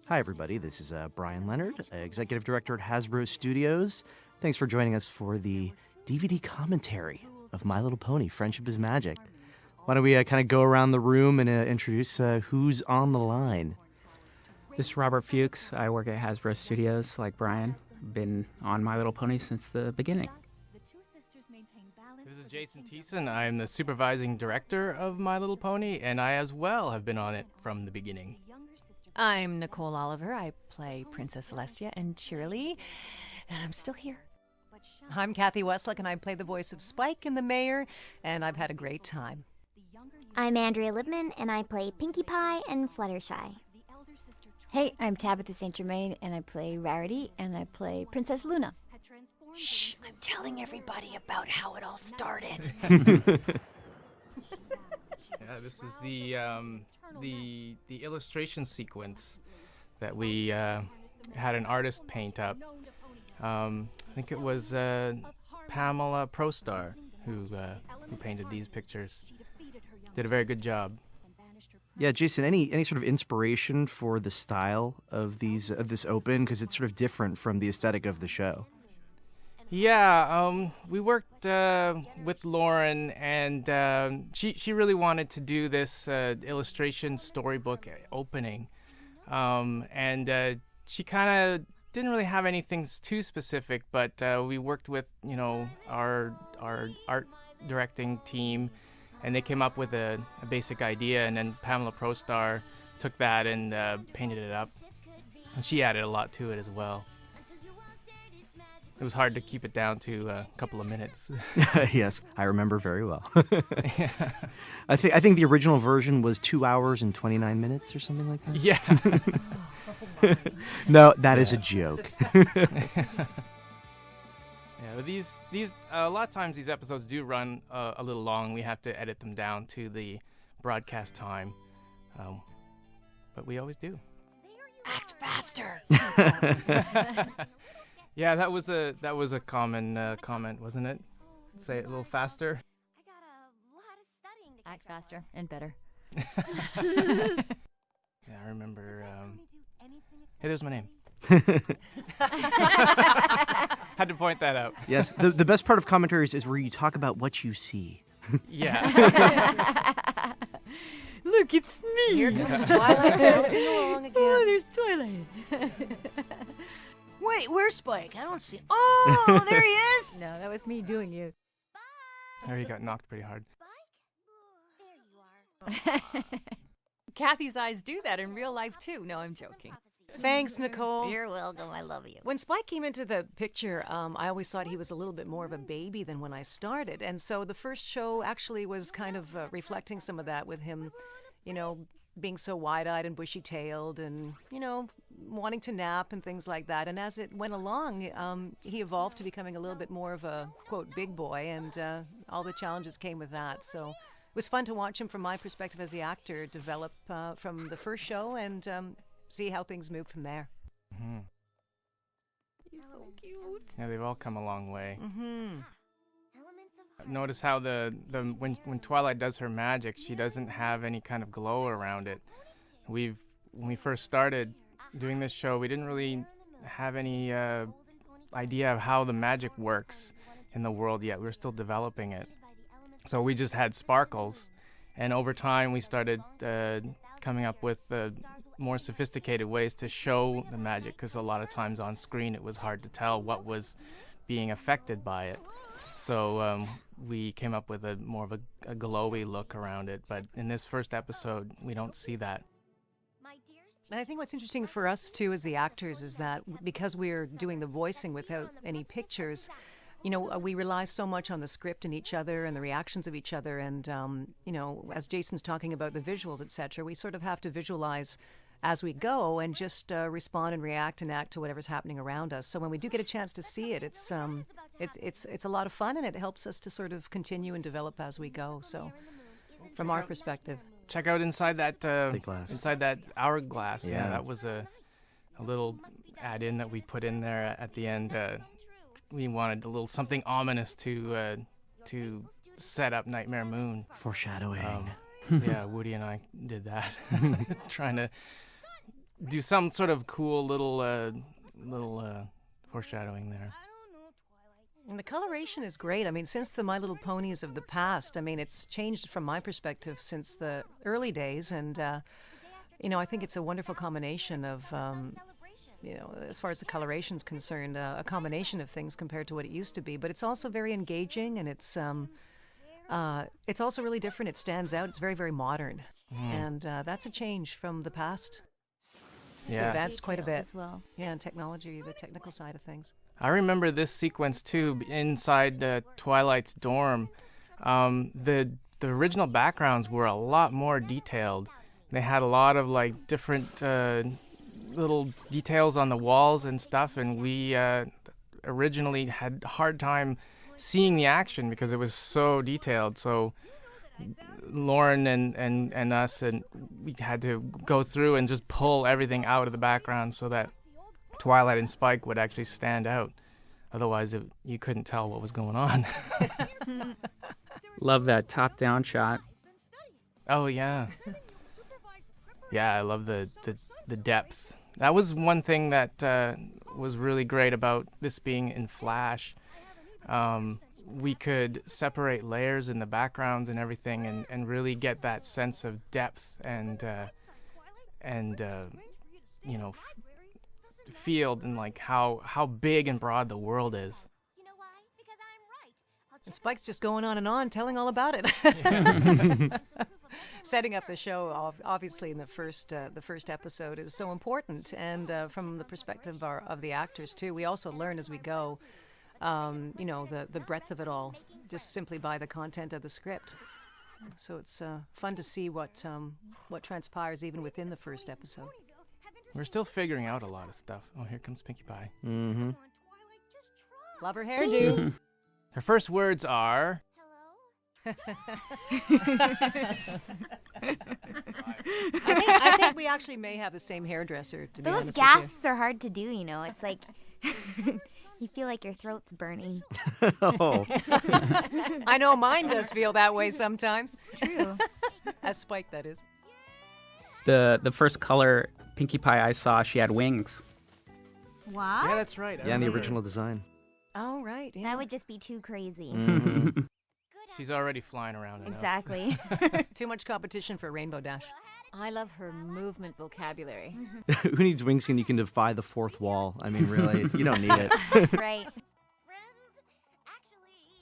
Hi, everybody. This is Brian Lenard, Executive Director at Hasbro Studios. Thanks for joining us for the DVD commentary of My Little Pony, Friendship is Magic. Why don't we kind of go around the room and introduce who's on the line? This is Robert Fewkes. I work at Hasbro Studios, like Brian. Been on My Little Pony since the beginning. This is Jayson. I'm the supervising director of My Little Pony, and I as well have been on it from the beginning. I'm Nicole Oliver. I play Princess Celestia and Shirley, and I'm still here. I'm Cathy Weseluck, and I play the voice of Spike and the Mayor, and I've had a great time. I'm Andrea Libman, and I play Pinkie Pie and Fluttershy. Hey, I'm Tabitha St. Germain, and I play Rarity, and I play Princess Luna. Shh, I'm telling everybody about how it all started. Yeah, this is the illustration sequence that we had an artist paint up. I think it was Pamela Prostar who painted these pictures. Did a very good job. Yeah, Jayson, any sort of inspiration for the style of this open? Because it's sort of different from the aesthetic of the show. Yeah, we worked with Lauren, and she really wanted to do this illustration storybook opening, and she kind of didn't really have anything too specific, but we worked with our art directing team, and they came up with a basic idea, and then Pamela Prostar took that and painted it up, and she added a lot to it as well. It was hard to keep it down to a couple of minutes. Yes, I remember very well. I think the original version was 2 hours and 29 minutes or something like that. Yeah. No, that is a joke. Yeah, but these a lot of times these episodes do run a little long. We have to edit them down to the broadcast time, but we always do. Act faster. Yeah, that was a common comment, wasn't it? Say it a little faster. I got a lot of studying to Act faster and better. Yeah, I remember. Hey, there's my name. Had to point that out. Yes, the best part of commentaries is where you talk about what you see. Yeah. Look, it's me. Here comes Twilight galloping along again. Oh, there's Twilight. Wait, where's Spike? I don't see him. Oh, there he is. No, that was me doing you. There you got knocked pretty hard. There you are. Cathy's eyes do that in real life, too. No, I'm joking. Thanks, Nicole. You're welcome. I love you. When Spike came into the picture, I always thought he was a little bit more of a baby than when I started. And so the first show actually was kind of reflecting some of that with him, being so wide-eyed and bushy-tailed and, wanting to nap and things like that. And as it went along, he evolved to becoming a little bit more of a, quote, big boy, and all the challenges came with that. So it was fun to watch him from my perspective as the actor develop from the first show and see how things moved from there. Mm-hmm. He's so cute. Yeah, they've all come a long way. Mm-hmm. Notice how when Twilight does her magic, she doesn't have any kind of glow around it. When we first started doing this show, we didn't really have any idea of how the magic works in the world yet. We were still developing it. So we just had sparkles, and over time we started coming up with more sophisticated ways to show the magic, because a lot of times on screen it was hard to tell what was being affected by it. So we came up with more of a glowy look around it. But in this first episode, we don't see that. And I think what's interesting for us, too, as the actors, is that because we're doing the voicing without any pictures, we rely so much on the script and each other and the reactions of each other. And, as Jayson's talking about the visuals, et cetera, we sort of have to visualize as we go and just respond and react and act to whatever's happening around us. So when we do get a chance to see it, it's a lot of fun, and it helps us to sort of continue and develop as we go. So from our perspective. Check out inside that glass. Inside that hourglass. Yeah. That was a little add-in that we put in there at the end. We wanted a little something ominous to set up Nightmare Moon. Foreshadowing. Yeah, Woody and I did that, trying to do some sort of cool little foreshadowing there. And the coloration is great. I mean, since the My Little Ponies of the past, I mean, it's changed from my perspective since the early days. And, I think it's a wonderful combination of, as far as the coloration is concerned, a combination of things compared to what it used to be. But it's also very engaging, and it's also really different. It stands out. It's very, very modern. And that's a change from the past. It's advanced quite a bit. As well. Yeah, and technology, the technical side of things. I remember this sequence too inside Twilight's dorm. The original backgrounds were a lot more detailed. They had a lot of like different little details on the walls and stuff, and we originally had a hard time seeing the action because it was so detailed. So Lauren and us, and we had to go through and just pull everything out of the background so that Twilight and Spike would actually stand out. Otherwise, you couldn't tell what was going on. Love that top-down shot. Oh, yeah. Yeah, I love the depth. That was one thing that was really great about this being in Flash. We could separate layers in the backgrounds and everything and really get that sense of depth and field and like how big and broad the world is. And Spike's just going on and on, telling all about it. Setting up the show, obviously, in the first episode is so important, and from the perspective of the actors too, we also learn as we go. The breadth of it all, just simply by the content of the script. So it's fun to see what transpires even within the first episode. We're still figuring out a lot of stuff. Oh, here comes Pinkie Pie. Mm-hmm. Love her hairdo. Her first words are... I think we actually may have the same hairdresser, to be Those honest gasps are hard to do, It's like you feel like your throat's burning. Oh. I know mine does feel that way sometimes. It's true. As Spike, that is. The first color Pinkie Pie I saw, she had wings. What? Yeah, that's right. Yeah, in the original design. Oh, right. Yeah. That would just be too crazy. Mhm. She's already flying around enough. Exactly. Too much competition for Rainbow Dash. I love her movement vocabulary. Who needs wings when you can defy the fourth wall? I mean, really, you don't need it. That's right.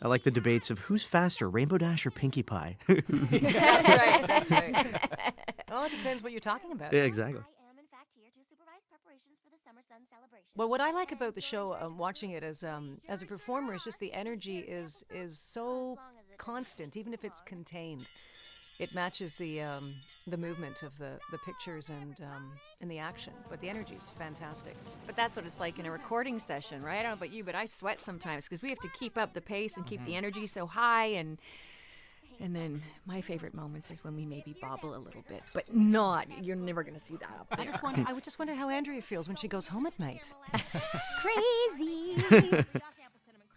I like the debates of who's faster, Rainbow Dash or Pinkie Pie. That's right. That's right. Well, it depends what you're talking about. Yeah, exactly. Well, Well, what I like about the show, watching it as a performer, is just the energy is so constant, even if it's contained. It matches the movement of the pictures and the action, but the energy is fantastic. But that's what it's like in a recording session, right? I don't know about you, but I sweat sometimes because we have to keep up the pace and keep the energy so high. And then my favorite moments is when we maybe bobble a little bit, but you're never going to see that up there. I would just wonder how Andrea feels when she goes home at night. Crazy.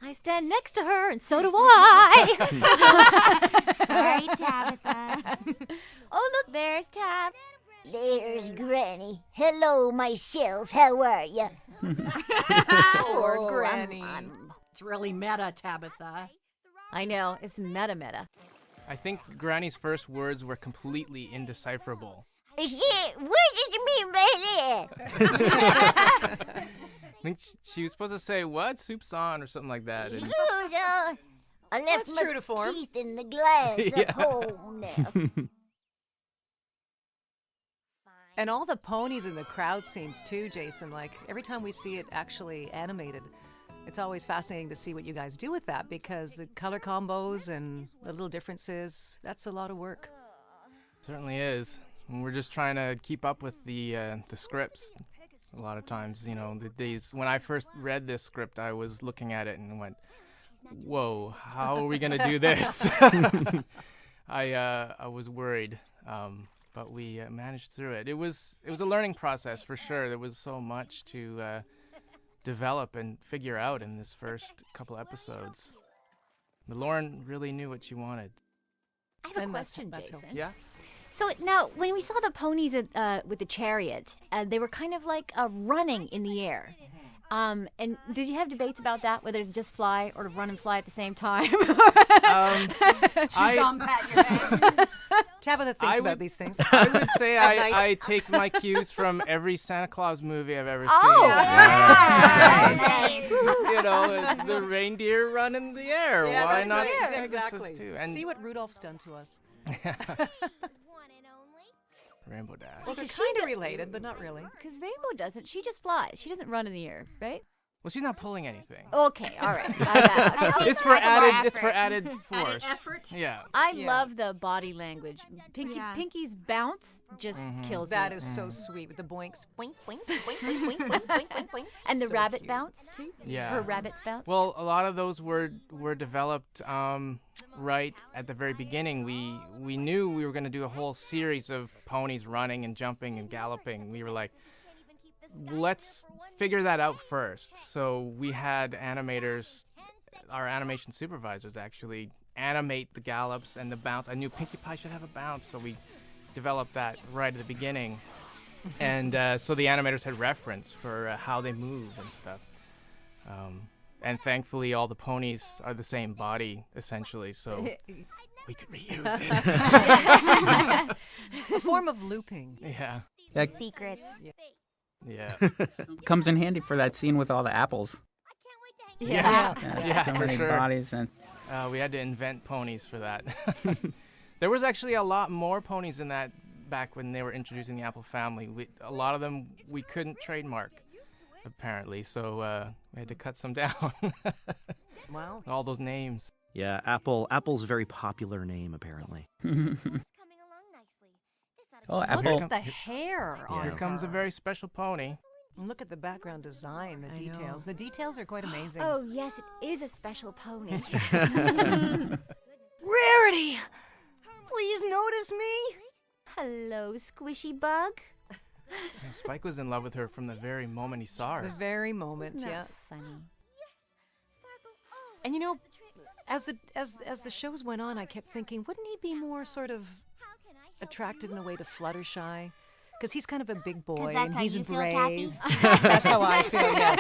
I stand next to her, and so do I. Sorry, Tabitha. Oh, look, there's Tab. There's Granny. Hello, myself. How are you? Poor Granny. It's really meta, Tabitha. I know, it's meta. I think Granny's first words were completely indecipherable. What did you mean by that? I think she was supposed to say, what? Soup's on, or something like that. And I left That's my true to form. teeth in the glass Yeah. at home now. And all the ponies in the crowd scenes too, Jayson. Like every time we see it actually animated, it's always fascinating to see what you guys do with that, because the color combos and the little differences, that's a lot of work. certainly is. And we're just trying to keep up with the scripts. A lot of times, the days when I first read this script, I was looking at it and went, whoa, how are we going to do this? I was worried, but we managed through it. It was a learning process for sure. There was so much to develop and figure out in this first couple episodes. But Lauren really knew what she wanted. I have a And question, that's Jayson. Yeah? So now, when we saw the ponies with the chariot, they were kind of like running in the air. And did you have debates about that, whether to just fly or to run and fly at the same time? Tabitha thinks about these things. I would say I take my cues from every Santa Claus movie I've ever seen. Yeah. Nice. You know, the reindeer run in the air. Yeah, Why that's not? right. Pegasus Exactly. too? And See what Rudolph's done to us. Rainbow Dash. Well, they're kind of related, but not really. Because Rainbow doesn't. She just flies. She doesn't run in the air, right? Well, she's not pulling anything. Okay, all right. Okay. It's for added force. effort. Yeah. I Yeah. love the body language. Pinky's bounce just kills That me. is so sweet with the boinks. Boink, boink, boink, boink, boink, boink, boink, boink, boink. And the So rabbit cute. bounce too. Yeah. Her rabbit's bounce. Well, a lot of those were developed right at the very beginning. We knew we were going to do a whole series of ponies running and jumping and galloping. We were like, let's figure that out first. So we had animators, our animation supervisors actually animate the gallops and the bounce. I knew Pinkie Pie should have a bounce, so we developed that right at the beginning. And so the animators had reference for how they move and stuff. And thankfully, all the ponies are the same body, essentially, so we could reuse it. A form of looping. Yeah. That Secrets. Yeah. comes in handy for that scene with all the apples. Yeah. So for many sure. bodies and We had to invent ponies for that. There was actually a lot more ponies in that back when they were introducing the Apple family. A lot of them we couldn't trademark, apparently, so we had to cut some down. Wow. All those names. Yeah, Apple's a very popular name, apparently. oh, Look apple. at the hair on Here her. comes a very special pony. And look at the background design, the I know. details. The details are quite amazing. Oh yes, it is a special pony. Rarity! Please notice me. Hello, squishy bug. Yeah, Spike was in love with her from the very moment he saw The her. very moment, Isn't yeah. that funny? And you know, as the shows went on, I kept thinking, wouldn't he be more sort of attracted in a way to Fluttershy? Because he's kind of a big boy that's and how he's you feel, brave. Cathy? That's how I feel. Yes,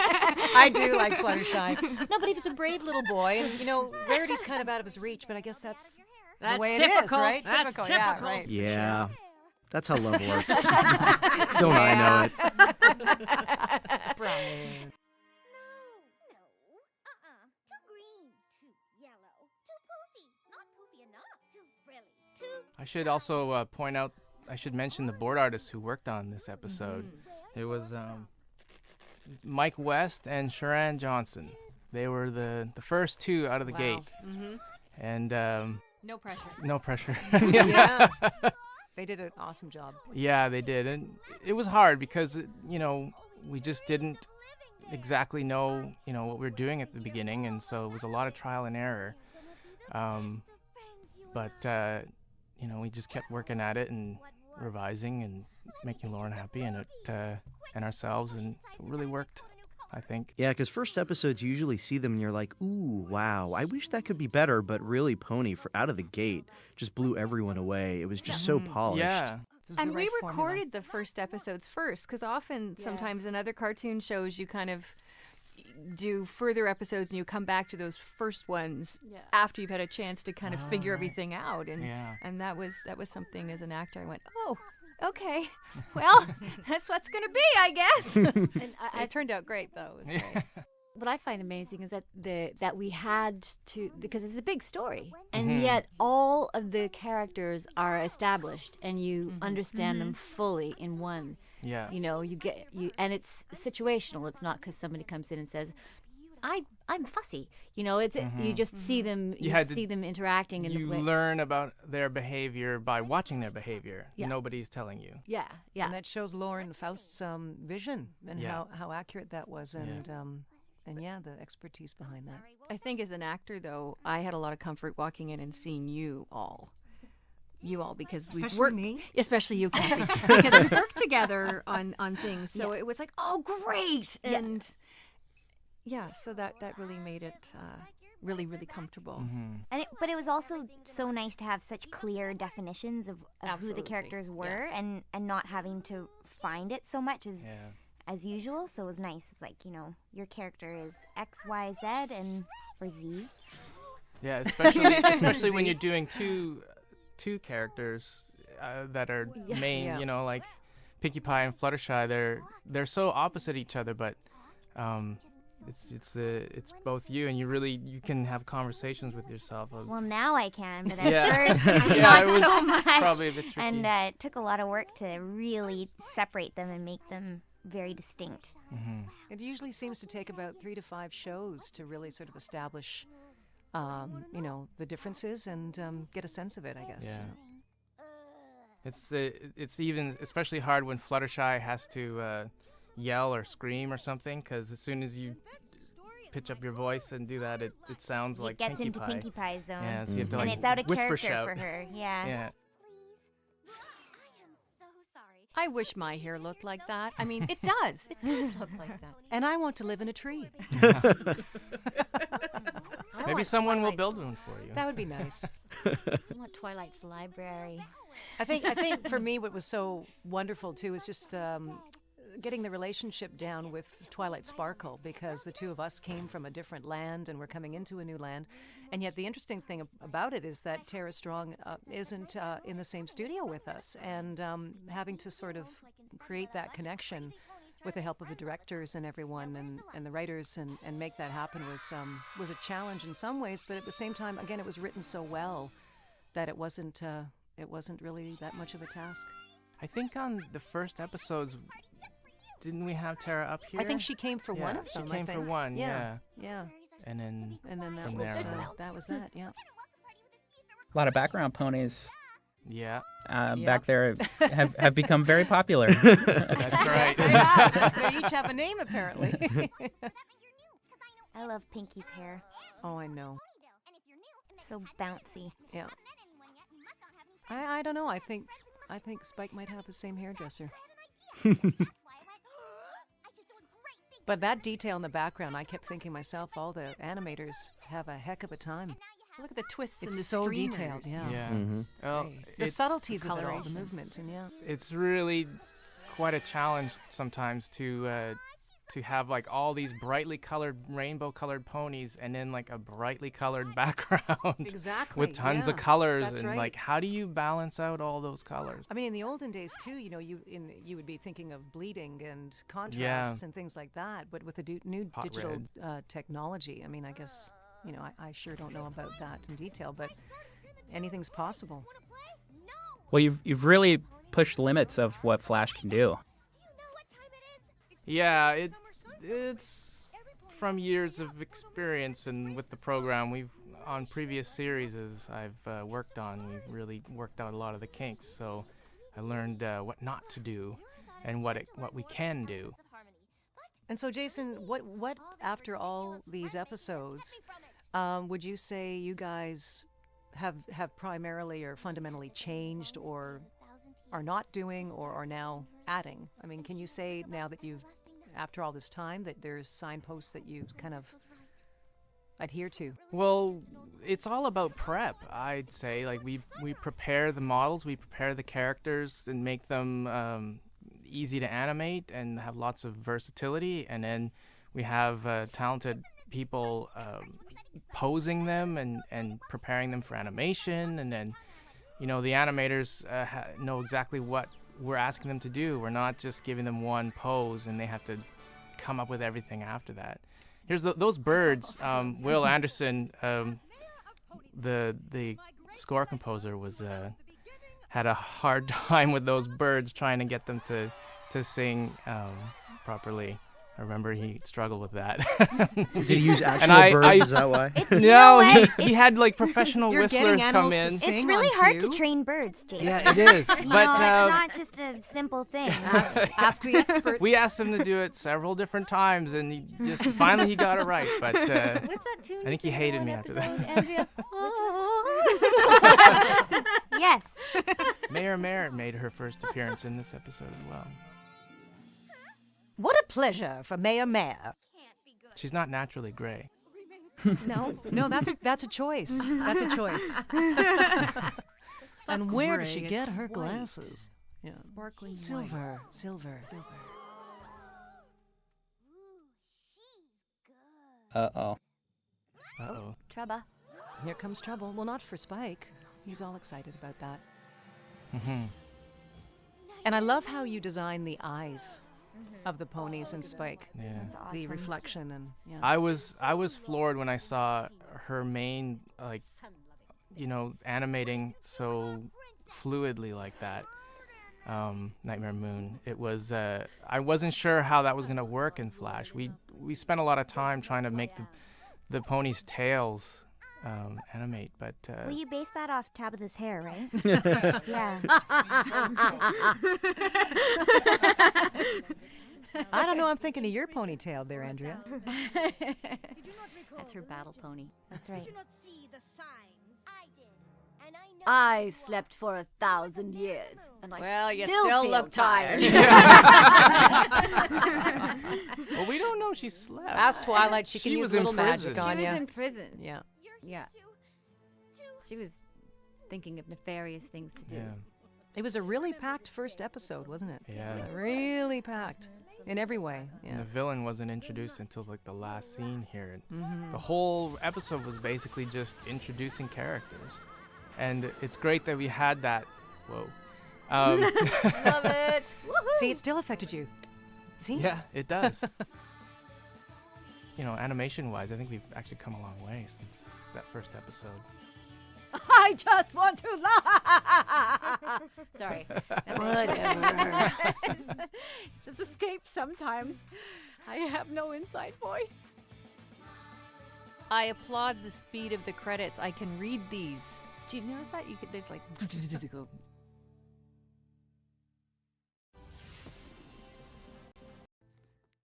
I do like Fluttershy. No, but he was a brave little boy, and you know, Rarity's kind of out of his reach. But I guess that's the way it is, typical. right? That's typical. Yeah, typical. right. Yeah, that's how love works. Don't I know it? Brian. I should also point out, I should mention the board artists who worked on this episode. It was Mike West and Sharon Johnson. They were the first two out of the gate. And No pressure. no pressure. Yeah. They did an awesome job. Yeah, they did. And it was hard because, you know, we just didn't exactly know, you know, what we were doing at the beginning. And so it was a lot of trial and error. But you know, we just kept working at it and revising and making Lauren happy and ourselves. And it really worked, I think. Yeah, because first episodes, you usually see them and you're like, ooh, wow, I wish that could be better. But really, Pony, out of the gate, just blew everyone away. It was just so polished. Yeah. This was the And right we formula. recorded the first episodes first, because often, sometimes in other cartoon shows, you kind of do further episodes and you come back to those first ones after you've had a chance to kind of figure everything out. And Yeah. and that was something as an actor I went, oh, okay, well, that's what's gonna be, I guess. And it turned out great though. It was great. What I find amazing is that that we had to, because it's a big story, and yet all of the characters are established and you understand them fully in one. Yeah. You know, and it's situational. It's not because somebody comes in and says, I'm fussy. You know, it's you just see them. You had to- see them interacting in You the way. learn about their behavior by watching their behavior. Yeah. Nobody's telling you. Yeah, yeah. And that shows Lauren Faust's vision and Yeah. how accurate that was, and yeah, the expertise behind that. I think as an actor though, I had a lot of comfort walking in and seeing you all because we've Especially worked, me? especially you, Cathy, because we've worked together on things. So it was like, oh, great, and yeah, so that really made it really, really comfortable. And but it was also so nice to have such clear definitions of who Absolutely, the characters were, yeah. and not having to find it so much Yeah. as usual. So it was nice. It's like, your character is X, Y, Z, or Z. Yeah, especially when you're doing two characters that are main, Yeah. like Pinkie Pie and Fluttershy. They're so opposite each other, but it's both you, and you can have conversations with yourself. Well, now I can, but Yeah. at first, Yeah, not it was so much. probably a bit tricky. And it took a lot of work to really separate them and make them very distinct. It usually seems to take about 3 to 5 shows to really sort of establish, the differences and get a sense of it, I guess. Yeah. It's even especially hard when Fluttershy has to yell or scream or something, because as soon as you pitch up your voice and do that, it sounds like It gets Pinkie into Pie. Pinkie Pie's zone. Yeah, so you have to And like it's out of whisper character shout. for her. Yeah. Yeah. I wish my hair looked like that. I mean, it does. It does look like that. And I want to live in a tree. Maybe someone will build one for you. That would be nice. I want Twilight's library. I think for me, what was so wonderful too is just getting the relationship down with Twilight Sparkle, because the two of us came from a different land and we're coming into a new land. And yet the interesting thing about it is that Tara Strong isn't in the same studio with us, and having to sort of create that connection with the help of the directors and everyone and the writers and make that happen was a challenge in some ways, but at the same time, again, it was written so well that it wasn't really that much of a task. I think on the first episodes, didn't we have Tara up here? I think she came for one of them. She came for one, yeah. Yeah. And then that from was there, that was that. Yeah. A lot of background ponies yeah, back there have become very popular. that's right. They each have a name apparently. I love Pinkie's hair. Oh, I know. So bouncy. Yeah. I don't know. I think Spike might have the same hairdresser. But that detail in the background, I kept thinking myself, all the animators have a heck of a time. Look at the twists It's and the so streamers. detailed, yeah. Yeah. Mhm. Well, The it's- subtleties of it all, the coloration. movement, and yeah. It's really quite a challenge sometimes to have like all these brightly colored, rainbow colored ponies, and then like a brightly colored background Exactly. with tons of yeah. colors, That's and right. like how do you balance out all those colors? I mean, in the olden days too, you would be thinking of bleeding and contrasts and things like that. But with the new Hot digital technology, I mean, I guess I sure don't know about that in detail, but anything's possible. Well, you've really pushed limits of what Flash can do. Yeah, it's from years of experience, and with the program we've on previous series I've worked on, we've really worked out a lot of the kinks. So I learned what not to do and what we can do. And so, Jayson, what after all these episodes, would you say you guys have primarily or fundamentally changed, or are not doing, or are now adding? I mean, can you say now that you've, after all this time, that there's signposts that you kind of adhere to? Well, it's all about prep, I'd say. Like we prepare the models, we prepare the characters, and make them easy to animate and have lots of versatility. And then we have talented people posing them and preparing them for animation. And then, the animators know exactly what we're asking them to do. We're not just giving them one pose and they have to come up with everything after that. Here's those birds. Will Anderson, the score composer, had a hard time with those birds, trying to get them to sing properly. I remember he struggled with that. Did he use actual I- birds? Is that why? No, he had like professional You're whistlers getting come animals to in. sing It's really on hard to cue. train birds, Jayson. Yeah, it is. But It's not just a simple thing. Ask the expert. we asked him to do it several different times, and he just finally he got it right. But What's that tune? I think he hated me after that. Andrea? Yes. Mayor Merritt made her first appearance in this episode as well. What a pleasure for Mayor Mare. She's not naturally gray. No. No, that's a choice. That's a choice. And where does she gray, get it's her white. glasses? Yeah. Sparkling Silver. Uh-oh. Uh-oh. Trouble. Here comes trouble. Well, not for Spike. He's all excited about that. Mm-hmm. And I love how you design the eyes of the ponies and Spike. Yeah. The reflection and yeah. I was floored when I saw her mane, like, animating so fluidly like that. Nightmare Moon. It was. I wasn't sure how that was gonna work in Flash. We spent a lot of time trying to make the ponies' tails animate, but. Well, you based that off Tabitha's hair, right? Yeah. I don't know. I'm thinking of your ponytail there, Andrea. That's her battle pony. That's right. I slept for 1,000 years, and I Well, you still, still feel look tired. Well, we don't know she slept. Ask Twilight. She can She use was in little magic prison. on She you. was in prison. Yeah. Yeah. She was thinking of nefarious things to do. Yeah. It was a really packed first episode, wasn't it? Yeah. Really packed in every way. And Yeah. the villain wasn't introduced until like the last scene here. The whole episode was basically just introducing characters, and it's great that we had that. Whoa. Love it. Woohoo! See, it still affected you. See? Yeah, it does. Animation-wise, I think we've actually come a long way since that first episode. I just want to laugh. Sorry. Whatever. Just escape sometimes. I have no inside voice. I applaud the speed of the credits. I can read these. Do you notice that? There's like